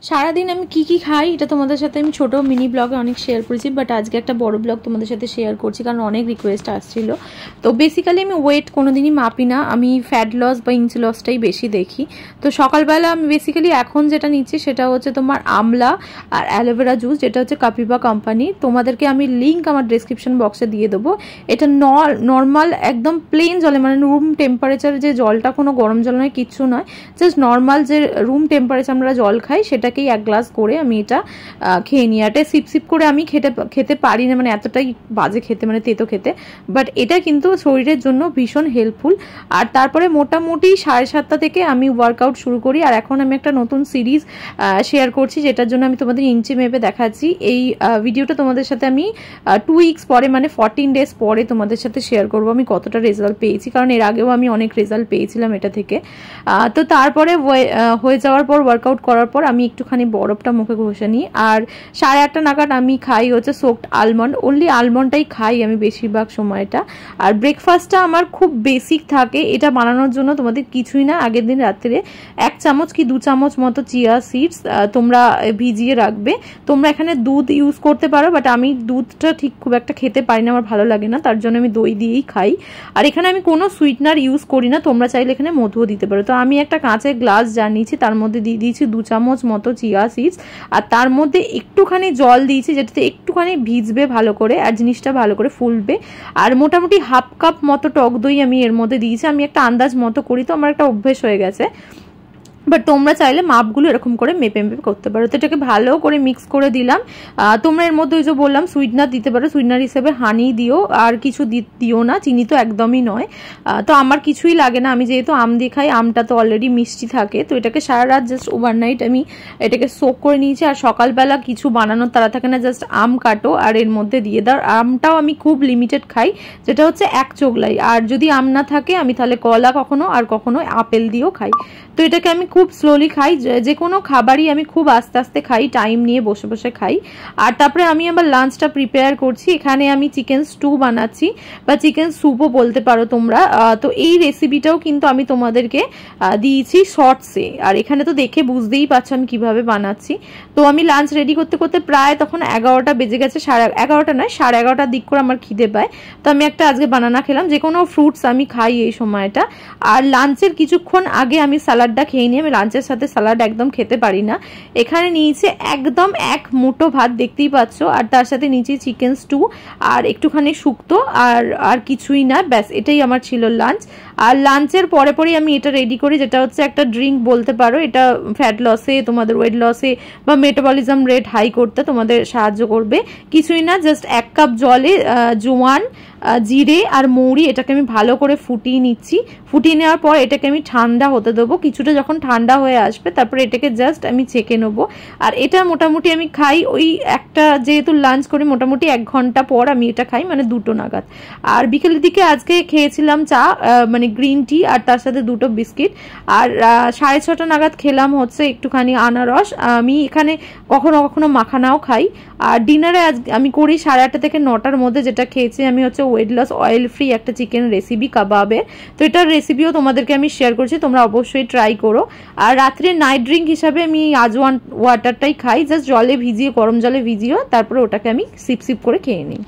সারাদিন আমি কি খাই এটা তোমাদের সাথে আমি ছোট মিনি ব্লগে অনেক শেয়ার করেছি, বাট আজকে একটা বড় ব্লগ তোমাদের সাথে শেয়ার করছি কারণ অনেক রিকোয়েস্ট আসছিল। তো বেসিক্যালি আমি ওয়েট কোনোদিনই মাপি না, আমি ফ্যাট লস বা ইঞ্চ লসটাই বেশি দেখি। তো সকালবেলা আমি বেসিক্যালি এখন যেটা নিচ্ছি সেটা হচ্ছে তোমার আমলা আর অ্যালোভেরা জুস, যেটা হচ্ছে কাপিভা কোম্পানি। তোমাদেরকে আমি লিঙ্ক আমার ডেসক্রিপশন বক্সে দিয়ে দেবো। এটা নর্মাল একদম প্লেন জলে, মানে রুম টেম্পারেচার যে জলটা, কোনো গরম জল নয়, কিচ্ছু নয়, জাস্ট নর্মাল যে রুম টেম্পারেচার আমরা জল খাই সেটাকেই এক গ্লাস করে আমি এটা খেয়ে নিই। এটা সিপ করে আমি খেতে পারি না, মানে এতটাই বাজে খেতে, মানে তেতো খেতে, বাট এটা কিন্তু শরীরের জন্য ভীষণ হেল্পফুল। আর তারপরে মোটামুটি 7:30 থেকে আমি ওয়ার্কআউট শুরু করি। আর এখন আমি একটা নতুন সিরিজ শেয়ার করছি, যেটার জন্য আমি তোমাদের ইঞ্চি মেপে দেখাচ্ছি। এই ভিডিওটা তোমাদের সাথে আমি 2 উইকস পরে, মানে 14 ডেজ পরে তোমাদের সাথে শেয়ার করবো আমি কতটা রেজাল্ট পেয়েছি, কারণ এর আগেও আমি অনেক রেজাল্ট পেয়েছিলাম এটা থেকে। তো তারপরে হয়ে যাওয়ার পর, ওয়ার্কআউট করার পর আমি একটুখানি বরফটা মুখে ঘষে নিই। আর 8:30 নাগাদ আমি খাই হচ্ছে সোকড আলমন্ড, অনলি আলমন্ডটাই খাই আমি বেশিরভাগ সময়টা। আর ব্রেকফাস্টটা আমার খুব বেসিক থাকে। এটা বানানোর জন্য তোমাদের কিছুই না, আগের দিন রাত্রে 1 চামচ কি 2 চামচ মতো চিয়া সিডস তোমরা ভিজিয়ে রাখবে। তোমরা এখানে দুধ ইউজ করতে পারো, বাট আমি দুধটা ঠিক খুব একটা খেতে পারি না, আমার ভালো লাগে না, তার জন্য আমি দই দিয়েই খাই। আর এখানে আমি কোনো সুইটনার ইউজ করি না, তোমরা চাইলে এখানে মধুও দিতে পারো। তো আমি একটা কাঁচের গ্লাস যা নিয়েছি তার মধ্যে দিয়ে দিয়েছি 2 চামচ মতো চিয়া সিডস, আর তার মধ্যে একটুখানি জল দিয়েছি, যেটাতে একটুখানি ভিজবে ভালো করে আর জিনিসটা ভালো করে ফুলবে। আর মোটামুটি 1/2 কাপ মতো টক দই আমি এর মধ্যে দিয়েছি। আমি একটা আন্দাজ মতো করি, তো আমার একটা অভ্যেস হয়ে গেছে, বাট তোমরা চাইলে মাপগুলো এরকম করে মেপে করতে পারো। তো এটাকে ভালো করে মিক্স করে দিলাম। তোমরা এর মধ্যে ওই যে বললাম সুইটনার দিতে পারো, সুইটনার হিসেবে হানি দিও, আর কিছু দিও না, চিনি তো একদমই নয়। তো আমার কিছুই লাগে না, আমি যেহেতু আম দিয়ে খাই, আমটা তো অলরেডি মিষ্টি থাকে। তো এটাকে সারা রাত জাস্ট ওভারনাইট আমি এটাকে সোক করে নিয়েছি। আর সকালবেলা কিছু বানানোর তারা থাকে না, জাস্ট আম কাটো আর এর মধ্যে দিয়ে দাও। আমটাও আমি খুব লিমিটেড খাই, যেটা হচ্ছে 1 চোগলাই। আর যদি আম না থাকে আমি তাহলে কলা কখনো আর কখনো আপেল দিয়েও খাই। তো এটাকে আমি খুব স্লোলি খাই, যে কোনো খাবারই আমি খুব আস্তে আস্তে খাই, টাইম নিয়ে বসে বসে খাই। আর তারপরে আমি আমার লাঞ্চটা প্রিপেয়ার করছি। এখানে আমি চিকেন স্টু বানাচ্ছি, বা চিকেন স্যুপও বলতে পারো তোমরা। তো এই রেসিপিটাও কিন্তু আমি তোমাদেরকে দিয়েছি শর্টসে, আর এখানে তো দেখে বুঝতেই পারছো আমি কিভাবে বানাচ্ছি। তো আমি লাঞ্চ রেডি করতে করতে প্রায় তখন 11টা বেজে গেছে, 11:30 নয় 11:30 দিক করে আমার খিদে পায়। তো আমি একটা আজকে বানানা খেলাম, যে কোনো ফ্রুটস আমি খাই এই সময়টা। আর লাঞ্চের কিছুক্ষণ আগে আমি স্যালাডটা খেয়ে নিই, আমি লাঞ্চের সাথে স্যালাড একদম খেতে পারি না। এখানে নিয়েছে একদম 1 মুঠো ভাত, দেখতেই পাচ্ছ, আর তার সাথে নিয়েছি চিকেন স্টু আর একটুখানি শুক্তো, আর কিছুই না, ব্যাস এটাই আমার ছিল লাঞ্চ। আর লাঞ্চের পরেই আমি এটা রেডি করি, যেটা হচ্ছে একটা ড্রিঙ্ক বলতে পারো। এটা ফ্যাট লসে, তোমাদের ওয়েট লসে বা মেটাবলিজম রেট হাই করতে তোমাদের সাহায্য করবে। কিছুই না, জাস্ট 1 কাপ জলে জোয়ান, জিরে আর মৌরি এটাকে আমি ভালো করে ফুটিয়ে নিচ্ছি। ফুটিয়ে নেওয়ার পর এটাকে আমি ঠান্ডা হতে দেবো। কিছুটা যখন ঠান্ডা হয়ে আসবে তারপরে এটাকে জাস্ট আমি ছেঁকে নেবো। আর এটা মোটামুটি আমি খাই ওই একটা, যেহেতু লাঞ্চ করি মোটামুটি 1 ঘন্টা পর আমি এটা খাই, মানে 2টো নাগাদ। আর বিকেলের দিকে আজকে খেয়েছিলাম চা, মানে গ্রিন টি, আর তার সাথে 2টো বিস্কিট। আর 6:30 নাগাদ খেলাম হচ্ছে একটুখানি আনারস। আমি এখানে কখনো কখনো মাখানাও খাই। আর ডিনারে আমি করি 8:30 থেকে 9টার মধ্যে, যেটা খেয়েছি আমি হচ্ছে ওয়েট লস অয়েল ফ্রি একটা চিকেন রেসিপি কাবাবের। তো এটার রেসিপিও তোমাদেরকে আমি শেয়ার করছি, তোমরা অবশ্যই ট্রাই করো। আর রাত্রে নাইট ড্রিঙ্ক হিসাবে আমি আজওয়ান ওয়াটারটাই খাই, জাস্ট জলে ভিজিয়ে, গরম জলে ভিজিয়ে তারপরে ওটাকে আমি সিপ করে খেয়ে নিই।